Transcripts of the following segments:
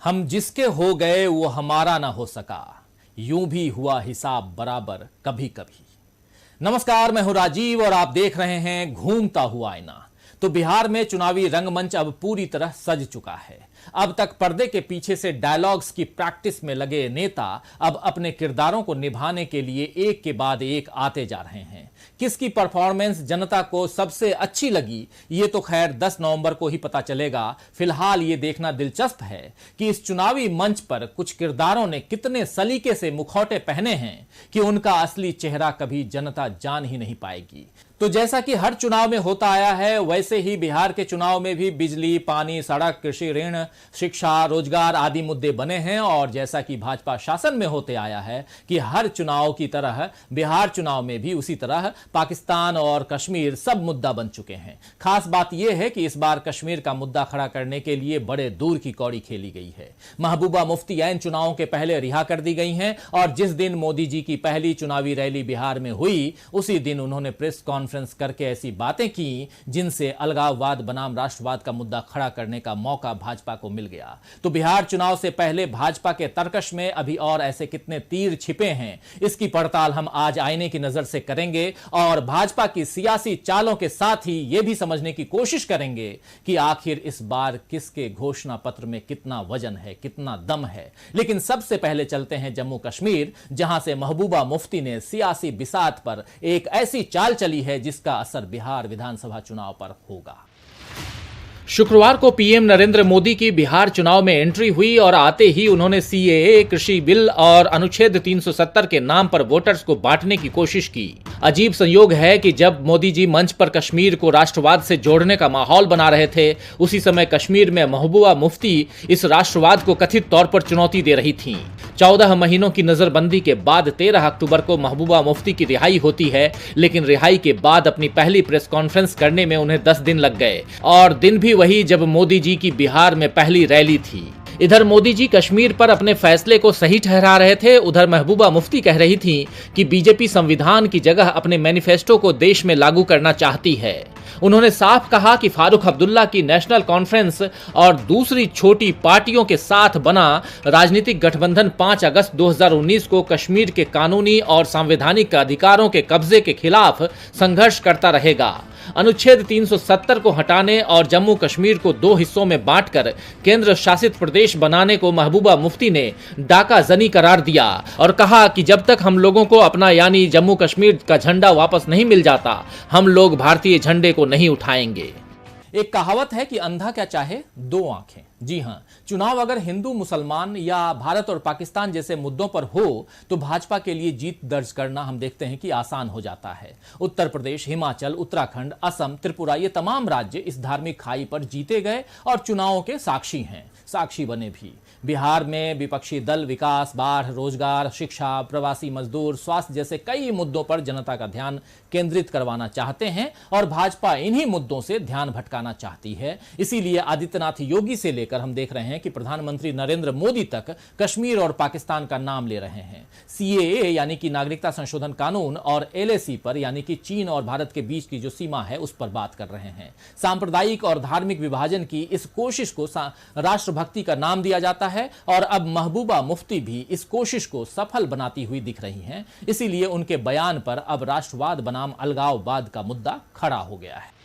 हम जिसके हो गए वो हमारा ना हो सका, यूं भी हुआ हिसाब बराबर कभी कभी। नमस्कार, मैं हूं राजीव और आप देख रहे हैं घूमता हुआ आईना। तो बिहार में चुनावी रंगमंच अब पूरी तरह सज चुका है। अब तक पर्दे के पीछे से डायलॉग्स की प्रैक्टिस में लगे नेता अब अपने किरदारों को निभाने के लिए एक के बाद एक आते जा रहे हैं। किसकी परफॉर्मेंस जनता को सबसे अच्छी लगी, ये तो खैर 10 नवंबर को ही पता चलेगा। फिलहाल ये देखना दिलचस्प है कि इस चुनावी मंच पर कुछ किरदारों ने कितने सलीके से मुखौटे पहने हैं कि उनका असली चेहरा कभी जनता जान ही नहीं पाएगी। तो जैसा कि हर चुनाव में होता आया है, वैसे ही बिहार के चुनाव में भी बिजली, पानी, सड़क, कृषि ऋण, शिक्षा, रोजगार आदि मुद्दे बने हैं। और जैसा कि भाजपा शासन में होते आया है कि हर चुनाव की तरह बिहार चुनाव में भी उसी तरह पाकिस्तान और कश्मीर सब मुद्दा बन चुके हैं। खास बात यह है कि इस बार कश्मीर का मुद्दा खड़ा करने के लिए बड़े दूर की कौड़ी खेली गई है। महबूबा मुफ्ती ऐन चुनावों के पहले रिहा कर दी गई हैं और जिस दिन मोदी जी की पहली चुनावी रैली बिहार में हुई, उसी दिन उन्होंने प्रेस कॉन्फ्रेंस करके ऐसी बातें की जिनसे अलगाववाद बनाम राष्ट्रवाद का मुद्दा खड़ा करने का मौका भाजपा को मिल गया। तो बिहार चुनाव से पहले भाजपा के तर्कश में अभी और ऐसे कितने तीर छिपे हैं, इसकी पड़ताल हम आज आईने की नजर से करेंगे और भाजपा की सियासी चालों के साथ ही यह भी समझने की कोशिश करेंगे कि आखिर इस बार किसके घोषणा पत्र में कितना वजन है, कितना दम है। लेकिन सबसे पहले चलते हैं जम्मू कश्मीर, जहां से महबूबा मुफ्ती ने सियासी बिसात पर एक ऐसी चाल चली है जिसका असर बिहार विधानसभा चुनाव पर होगा। शुक्रवार को पीएम नरेंद्र मोदी की बिहार चुनाव में एंट्री हुई और आते ही उन्होंने सीएए, कृषि बिल और अनुच्छेद 370 के नाम पर वोटर्स को बांटने की कोशिश की। अजीब संयोग है कि जब मोदी जी मंच पर कश्मीर को राष्ट्रवाद से जोड़ने का माहौल बना रहे थे, उसी समय कश्मीर में महबूबा मुफ्ती इस राष्ट्रवाद को कथित तौर पर चुनौती दे रही थीं। 14 महीनों की नजरबंदी के बाद 13 अक्टूबर को महबूबा मुफ्ती की रिहाई होती है, लेकिन रिहाई के बाद अपनी पहली प्रेस कॉन्फ्रेंस करने में उन्हें 10 दिन लग गए और दिन भी वही जब मोदी जी की बिहार में पहली रैली थी। इधर मोदी जी कश्मीर पर अपने फैसले को सही ठहरा रहे थे, उधर महबूबा मुफ्ती कह रही थी कि बीजेपी संविधान की जगह अपने मैनिफेस्टो को देश में लागू करना चाहती है। उन्होंने साफ कहा कि फारूक अब्दुल्ला की नेशनल कॉन्फ्रेंस और दूसरी छोटी पार्टियों के साथ बना राजनीतिक गठबंधन 5 अगस्त 2019 को कश्मीर के कानूनी और संवैधानिक अधिकारों के कब्जे के खिलाफ संघर्ष करता रहेगा। अनुच्छेद 370 को हटाने और जम्मू कश्मीर को 2 हिस्सों में बांटकर केंद्र शासित प्रदेश बनाने को महबूबा मुफ्ती ने डाका जनी करार दिया और कहा कि जब तक हम लोगों को अपना यानी जम्मू कश्मीर का झंडा वापस नहीं मिल जाता, हम लोग भारतीय झंडे को नहीं उठाएंगे। एक कहावत है कि अंधा क्या चाहे, 2 आंखें। जी हां, चुनाव अगर हिंदू, मुसलमान या भारत और पाकिस्तान जैसे मुद्दों पर हो तो भाजपा के लिए जीत दर्ज करना हम देखते हैं कि आसान हो जाता है। उत्तर प्रदेश, हिमाचल, उत्तराखंड, असम, त्रिपुरा, ये तमाम राज्य इस धार्मिक खाई पर जीते गए और चुनावों के साक्षी हैं, साक्षी बने भी। बिहार में विपक्षी दल विकास, बाढ़, रोजगार, शिक्षा, प्रवासी मजदूर, स्वास्थ्य जैसे कई मुद्दों पर जनता का ध्यान केंद्रित करवाना चाहते हैं और भाजपा इन्हीं मुद्दों से ध्यान भटकाना चाहती है। इसीलिए आदित्यनाथ योगी से लेकर हम देख रहे हैं कि प्रधानमंत्री नरेंद्र मोदी तक कश्मीर और पाकिस्तान का नाम ले रहे हैं। सीएए यानी कि नागरिकता संशोधन कानून और एलएसी पर यानी कि चीन और भारत के बीच की जो सीमा है उस पर बात कर रहे हैं। सांप्रदायिक और धार्मिक विभाजन की इस कोशिश को राष्ट्रभक्ति का नाम दिया जाता है और अब महबूबा मुफ्ती भी इस कोशिश को सफल बनाती हुई दिख रही हैं। इसीलिए उनके बयान पर अब राष्ट्रवाद बनाम अलगाववाद का मुद्दा खड़ा हो गया है।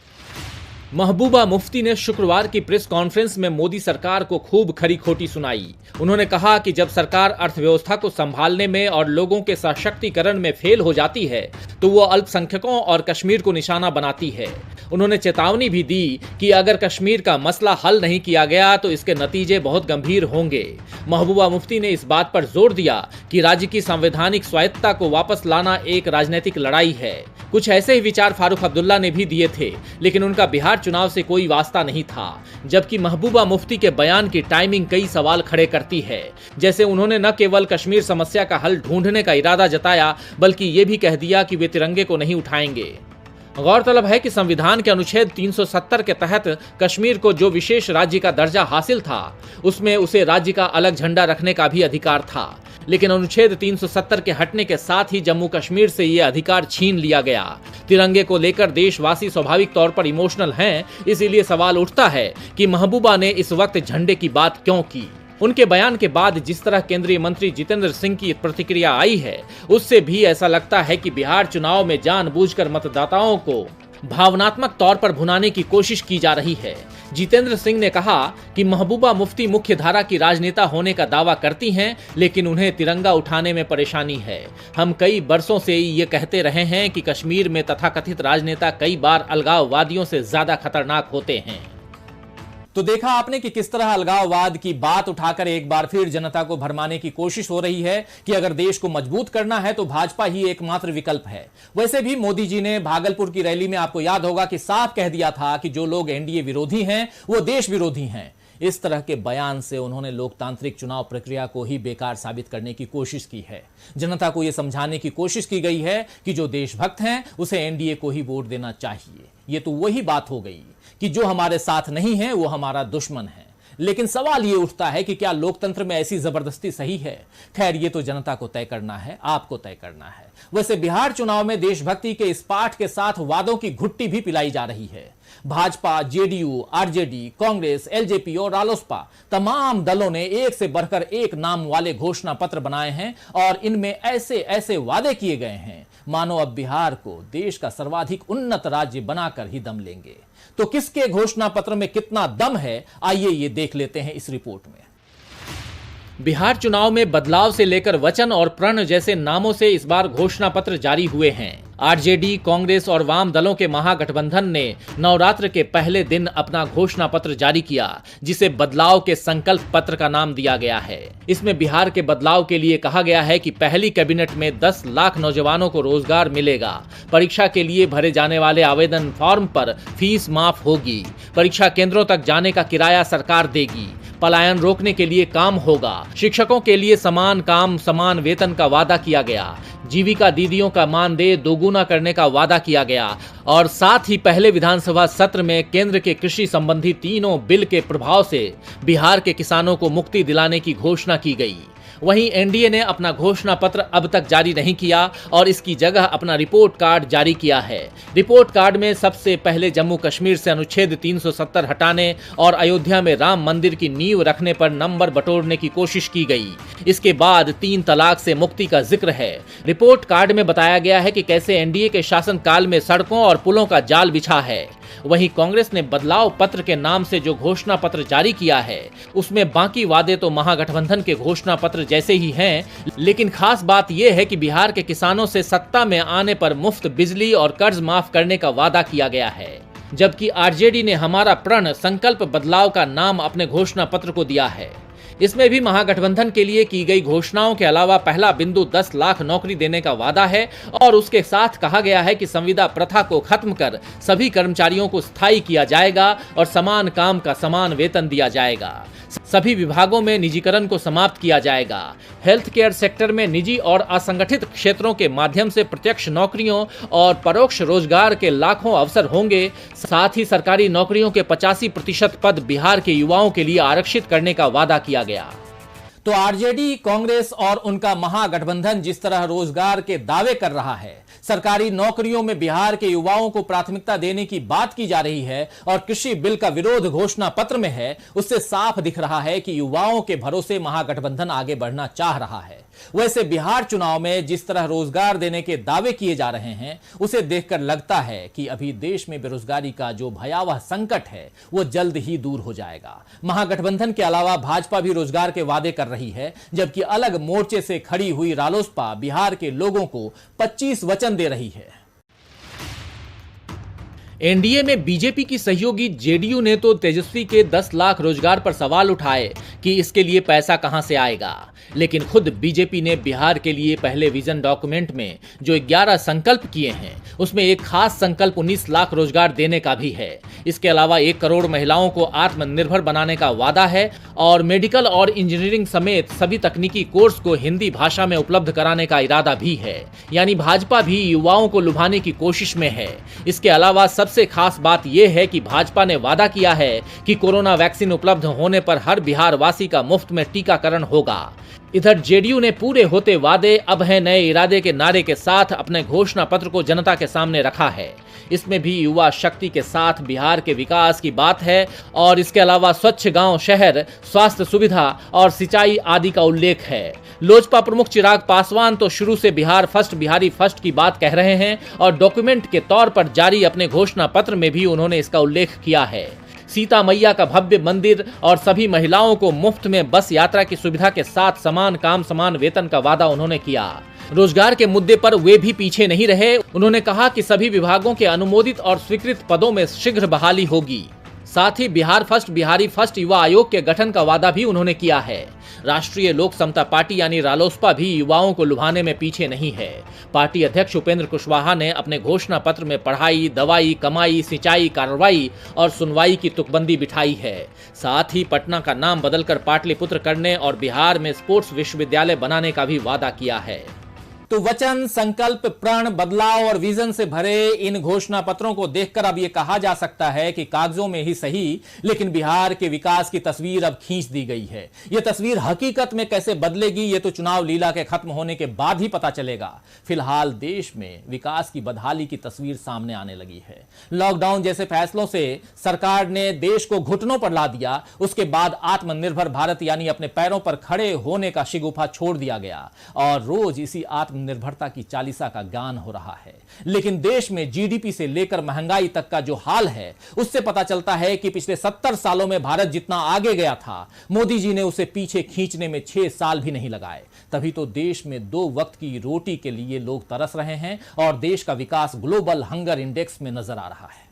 महबूबा मुफ्ती ने शुक्रवार की प्रेस कॉन्फ्रेंस में मोदी सरकार को खूब खरी खोटी सुनाई। उन्होंने कहा कि जब सरकार अर्थव्यवस्था को संभालने में और लोगों के सशक्तिकरण में फेल हो जाती है तो वो अल्पसंख्यकों और कश्मीर को निशाना बनाती है। उन्होंने चेतावनी भी दी कि अगर कश्मीर का मसला हल नहीं किया गया तो इसके नतीजे बहुत गंभीर होंगे। महबूबा मुफ्ती ने इस बात पर जोर दिया कि राज्य की संवैधानिक स्वायत्तता को वापस लाना एक राजनीतिक लड़ाई है। कुछ ऐसे ही विचार फारूक अब्दुल्ला ने भी दिए थे, लेकिन उनका बिहार चुनाव से कोई वास्ता नहीं था। जबकि महबूबा मुफ्ती के बयान की टाइमिंग कई सवाल खड़े करती है। जैसे उन्होंने न केवल कश्मीर समस्या का हल ढूंढने का इरादा जताया, बल्कि ये भी कह दिया कि वे तिरंगे को नहीं उठाएंगे। गौरतलब है कि संविधान के अनुच्छेद 370 के तहत कश्मीर को जो विशेष राज्य का दर्जा हासिल था, उसमें उसे राज्य का अलग झंडा रखने का भी अधिकार था। लेकिन अनुच्छेद 370 के हटने के साथ ही जम्मू कश्मीर से यह अधिकार छीन लिया गया। तिरंगे को लेकर देशवासी स्वाभाविक तौर पर इमोशनल हैं, इसीलिए सवाल उठता है कि महबूबा ने इस वक्त झंडे की बात क्यों की। उनके बयान के बाद जिस तरह केंद्रीय मंत्री जितेंद्र सिंह की प्रतिक्रिया आई है, उससे भी ऐसा लगता है कि बिहार चुनाव में जानबूझकर मतदाताओं को भावनात्मक तौर पर भुनाने की कोशिश की जा रही है। जितेंद्र सिंह ने कहा कि महबूबा मुफ्ती मुख्य धारा की राजनेता होने का दावा करती हैं, लेकिन उन्हें तिरंगा उठाने में परेशानी है। हम कई बरसों से ये कहते रहे हैं कि कश्मीर में तथाकथित राजनेता कई बार अलगाववादियों से ज्यादा खतरनाक होते हैं। तो देखा आपने कि किस तरह अलगाववाद की बात उठाकर एक बार फिर जनता को भरमाने की कोशिश हो रही है कि अगर देश को मजबूत करना है तो भाजपा ही एकमात्र विकल्प है। वैसे भी मोदी जी ने भागलपुर की रैली में, आपको याद होगा, कि साफ कह दिया था कि जो लोग एनडीए विरोधी हैं वो देश विरोधी हैं। इस तरह के बयान से उन्होंने लोकतांत्रिक चुनाव प्रक्रिया को ही बेकार साबित करने की कोशिश की है। जनता को यह समझाने की कोशिश की गई है कि जो देशभक्त हैं उसे एनडीए को ही वोट देना चाहिए। यह तो वही बात हो गई कि जो हमारे साथ नहीं है वो हमारा दुश्मन है। लेकिन सवाल ये उठता है कि क्या लोकतंत्र में ऐसी जबरदस्ती सही है? खैर, ये तो जनता को तय करना है, आपको तय करना है। वैसे बिहार चुनाव में देशभक्ति के इस पाठ के साथ वादों की घुट्टी भी पिलाई जा रही है। Bhajpa, JDU, RJD, Congress, LJP और रालोसपा तमाम दलों ने एक से बढ़कर एक नाम वाले घोषणा पत्र बनाए हैं और इनमें ऐसे ऐसे वादे किए गए हैं मानो अब बिहार को देश का सर्वाधिक उन्नत राज्य बनाकर ही दम लेंगे। तो किसके घोषणा पत्र में कितना दम है, आइए ये देख लेते हैं इस रिपोर्ट में। बिहार चुनाव में बदलाव से लेकर वचन और प्रण जैसे नामों से इस बार घोषणा पत्र जारी हुए हैं। आरजेडी, कांग्रेस और वाम दलों के महागठबंधन ने नवरात्र के पहले दिन अपना घोषणा पत्र जारी किया, जिसे बदलाव के संकल्प पत्र का नाम दिया गया है। इसमें बिहार के बदलाव के लिए कहा गया है कि पहली कैबिनेट में 10 लाख नौजवानों को रोजगार मिलेगा। परीक्षा के लिए भरे जाने वाले आवेदन फॉर्म पर फीस माफ होगी। परीक्षा केंद्रों तक जाने का किराया सरकार देगी। पलायन रोकने के लिए काम होगा। शिक्षकों के लिए समान काम समान वेतन का वादा किया गया। जीविका दीदियों का मानदेय दोगुना करने का वादा किया गया और साथ ही पहले विधानसभा सत्र में केंद्र के कृषि संबंधी तीनों बिल के प्रभाव से बिहार के किसानों को मुक्ति दिलाने की घोषणा की गई। वहीं एनडीए ने अपना घोषणा पत्र अब तक जारी नहीं किया और इसकी जगह अपना रिपोर्ट कार्ड जारी किया है। रिपोर्ट कार्ड में सबसे पहले जम्मू कश्मीर से अनुच्छेद 370 हटाने और अयोध्या में राम मंदिर की नींव रखने पर नंबर बटोरने की कोशिश की गई। इसके बाद 3 तलाक से मुक्ति का जिक्र है। रिपोर्ट कार्ड में बताया गया है कि कैसे एनडीए के शासनकाल में सड़कों और पुलों का जाल बिछा है। वहीं कांग्रेस ने बदलाव पत्र के नाम से जो घोषणा पत्र जारी किया है उसमें बाकी वादे तो महागठबंधन के घोषणा पत्र जैसे ही हैं, लेकिन खास बात यह है कि बिहार के किसानों से सत्ता में आने पर मुफ्त बिजली और कर्ज माफ करने का वादा किया गया है। जबकि आरजेडी ने हमारा प्रण संकल्प बदलाव का नाम अपने घोषणा पत्र को दिया है। इसमें भी महागठबंधन के लिए की गई घोषणाओं के अलावा पहला बिंदु 10 लाख नौकरी देने का वादा है और उसके साथ कहा गया है कि संविदा प्रथा को खत्म कर सभी कर्मचारियों को स्थायी किया जाएगा और समान काम का समान वेतन दिया जाएगा। सभी विभागों में निजीकरण को समाप्त किया जाएगा। हेल्थ केयर सेक्टर में निजी और असंगठित क्षेत्रों के माध्यम से प्रत्यक्ष नौकरियों और परोक्ष रोजगार के लाखों अवसर होंगे। साथ ही सरकारी नौकरियों के 85% पद बिहार के युवाओं के लिए आरक्षित करने का वादा किया गया। तो आरजेडी, कांग्रेस और उनका महागठबंधन जिस तरह रोजगार के दावे कर रहा है, सरकारी नौकरियों में बिहार के युवाओं को प्राथमिकता देने की बात की जा रही है और कृषि बिल का विरोध घोषणा पत्र में है, उससे साफ दिख रहा है कि युवाओं के भरोसे महागठबंधन आगे बढ़ना चाह रहा है। वैसे बिहार चुनाव में जिस तरह रोजगार देने के दावे किए जा रहे हैं, उसे देखकर लगता है कि अभी देश में बेरोजगारी का जो भयावह संकट है वो जल्द ही दूर हो जाएगा। महागठबंधन के अलावा भाजपा भी रोजगार के वादे कर रही है, जबकि अलग मोर्चे से खड़ी हुई रालोसपा बिहार के लोगों को 25 वचन दे रही है। एनडीए में बीजेपी की सहयोगी जेडीयू ने तो तेजस्वी के 10 लाख रोजगार पर सवाल उठाए कि इसके लिए पैसा कहां से आएगा, लेकिन खुद बीजेपी ने बिहार के लिए पहले विजन डॉक्यूमेंट में जो 11 संकल्प किए हैं उसमें एक खास संकल्प 19 लाख रोजगार देने का भी है। इसके अलावा 1 करोड़ महिलाओं को आत्मनिर्भर बनाने का वादा है और मेडिकल और इंजीनियरिंग समेत सभी तकनीकी कोर्स को हिंदी भाषा में उपलब्ध कराने का इरादा भी है। यानी भाजपा भी युवाओं को लुभाने की कोशिश में है। इसके अलावा सबसे खास बात यह है कि भाजपा ने वादा किया है कि कोरोना वैक्सीन उपलब्ध होने पर हर बिहार वासी का मुफ्त में टीकाकरण होगा। इधर जेडीयू ने पूरे होते वादे अब है नए इरादे के नारे के साथ अपने घोषणा पत्र को जनता के सामने रखा है। इसमें भी युवा शक्ति के साथ बिहार के विकास की बात है और इसके अलावा स्वच्छ गांव, शहर, स्वास्थ्य सुविधा और सिंचाई आदि का उल्लेख है। लोजपा प्रमुख चिराग पासवान तो शुरू से बिहार फर्स्ट, बिहारी फर्स्ट की बात कह रहे हैं और डॉक्यूमेंट के तौर पर जारी अपने घोषणा पत्र में भी उन्होंने इसका उल्लेख किया है। सीता मैया का भव्य मंदिर और सभी महिलाओं को मुफ्त में बस यात्रा की सुविधा के साथ समान काम समान वेतन का वादा उन्होंने किया। रोजगार के मुद्दे पर वे भी पीछे नहीं रहे। उन्होंने कहा कि सभी विभागों के अनुमोदित और स्वीकृत पदों में शीघ्र बहाली होगी। साथ ही बिहार फर्स्ट, बिहारी फर्स्ट युवा आयोग के गठन का वादा भी उन्होंने किया है। राष्ट्रीय लोक समता पार्टी यानी रालोसपा भी युवाओं को लुभाने में पीछे नहीं है। पार्टी अध्यक्ष उपेंद्र कुशवाहा ने अपने घोषणा पत्र में पढ़ाई, दवाई, कमाई, सिंचाई, कार्रवाई और सुनवाई की तुकबंदी बिठाई है। साथ ही पटना का नाम बदलकर पाटलिपुत्र करने और बिहार में स्पोर्ट्स विश्वविद्यालय बनाने का भी वादा किया है। तो वचन, संकल्प, प्रण, बदलाव और विजन से भरे इन घोषणा पत्रों को देखकर अब यह कहा जा सकता है कि कागजों में ही सही लेकिन बिहार के विकास की तस्वीर अब खींच दी गई है। यह तस्वीर हकीकत में कैसे बदलेगी ये तो चुनाव लीला के खत्म होने के बाद ही पता चलेगा। फिलहाल देश में विकास की बदहाली की तस्वीर सामने आने लगी है। लॉकडाउन जैसे फैसलों से सरकार ने देश को घुटनों पर ला दिया। उसके बाद आत्मनिर्भर भारत यानी अपने पैरों पर खड़े होने का शिगुफा छोड़ दिया गया और रोज इसी निर्भरता की चालीसा का गान हो रहा है। लेकिन देश में जीडीपी से लेकर महंगाई तक का जो हाल है उससे पता चलता है कि पिछले 70 सालों में भारत जितना आगे गया था मोदी जी ने उसे पीछे खींचने में 6 साल भी नहीं लगाए। तभी तो देश में 2 वक्त की रोटी के लिए लोग तरस रहे हैं और देश का विकास ग्लोबल हंगर इंडेक्स में नजर आ रहा है।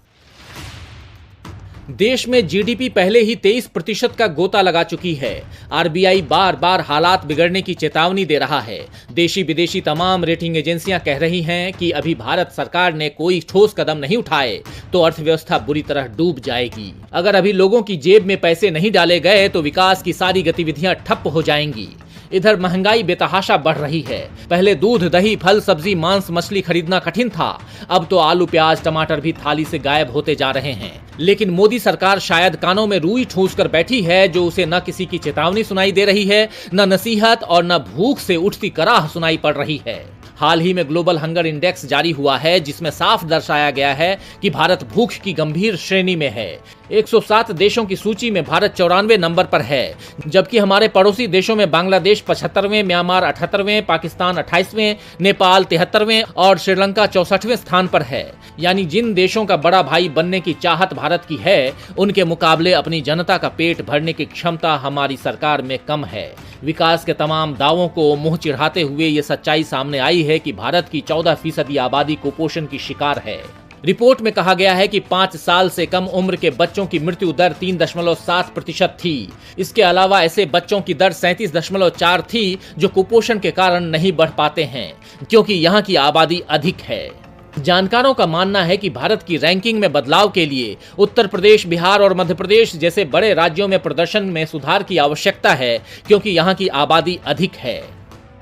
देश में जीडीपी पहले ही 23% का गोता लगा चुकी है। आरबीआई बार बार हालात बिगड़ने की चेतावनी दे रहा है। देशी विदेशी तमाम रेटिंग एजेंसियां कह रही हैं कि अभी भारत सरकार ने कोई ठोस कदम नहीं उठाए तो अर्थव्यवस्था बुरी तरह डूब जाएगी। अगर अभी लोगों की जेब में पैसे नहीं डाले गए तो विकास की सारी गतिविधियां ठप हो जाएंगी। इधर महंगाई बेतहाशा बढ़ रही है। पहले दूध, दही, फल, सब्जी, मांस, मछली खरीदना कठिन था। अब तो आलू, प्याज, टमाटर भी थाली से गायब होते जा रहे हैं। लेकिन मोदी सरकार शायद कानों में रुई ठूंस कर बैठी है जो उसे न किसी की चेतावनी सुनाई दे रही है, न नसीहत और न भूख से उठती कराह सुनाई पड़ रही है। हाल ही में ग्लोबल हंगर इंडेक्स जारी हुआ है जिसमें साफ दर्शाया गया है कि भारत भूख की गंभीर श्रेणी में है। 107 देशों की सूची में भारत 94वें नंबर पर है, जबकि हमारे पड़ोसी देशों में बांग्लादेश 75वें, म्यांमार 78वें, पाकिस्तान 28वें, नेपाल 73वें और श्रीलंका 64वें स्थान पर है। यानी जिन देशों का बड़ा भाई बनने की चाहत भारत की है उनके मुकाबले अपनी जनता का पेट भरने की क्षमता हमारी सरकार में कम है। विकास के तमाम दावों को मुंह चिढ़ाते हुए ये सच्चाई सामने आई है कि भारत की 14% आबादी कुपोषण की शिकार है। रिपोर्ट में कहा गया है कि 5 साल से कम उम्र के बच्चों की मृत्यु दर 3.7% थी। इसके अलावा ऐसे बच्चों की दर 37.4 थी जो कुपोषण के कारण नहीं बढ़ पाते हैं क्योंकि यहाँ की आबादी अधिक है। जानकारों का मानना है कि भारत की रैंकिंग में बदलाव के लिए उत्तर प्रदेश, बिहार और मध्य प्रदेश जैसे बड़े राज्यों में प्रदर्शन में सुधार की आवश्यकता है क्योंकि यहाँ की आबादी अधिक है।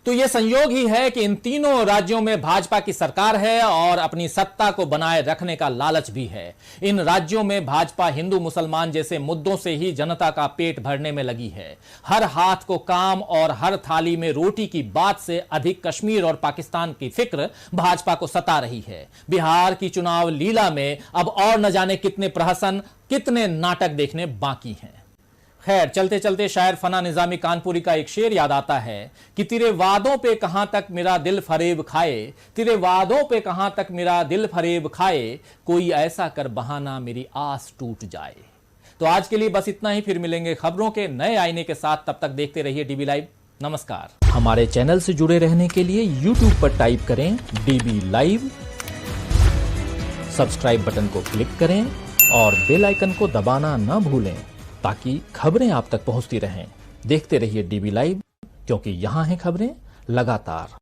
तो यह संयोग ही है कि इन तीनों राज्यों में भाजपा की सरकार है और अपनी सत्ता को बनाए रखने का लालच भी है। इन राज्यों में भाजपा हिंदू मुसलमान जैसे मुद्दों से ही जनता का पेट भरने में लगी है। हर हाथ को काम और हर थाली में रोटी की बात से अधिक कश्मीर और पाकिस्तान की फिक्र भाजपा को सता रही है। बिहार की चुनाव लीला में अब और न जाने कितने प्रहसन, कितने नाटक देखने बाकी हैं। खैर, चलते चलते शायर फना निजामी कानपुरी का एक शेर याद आता है कि तेरे वादों पे कहां तक मेरा दिल फरेब खाए, तेरे वादों पे कहां तक मेरा दिल फरेब खाए, कोई ऐसा कर बहाना मेरी आस टूट जाए। तो आज के लिए बस इतना ही, फिर मिलेंगे खबरों के नए आईने के साथ। तब तक देखते रहिए डीबी लाइव। नमस्कार। हमारे चैनल से जुड़े रहने के लिए यूट्यूब पर टाइप करें डीबी लाइव, सब्सक्राइब बटन को क्लिक करें और बेल आइकन को दबाना न भूलें ताकि खबरें आप तक पहुंचती रहें। देखते रहिए डीबी लाइव, क्योंकि यहां हैं खबरें लगातार।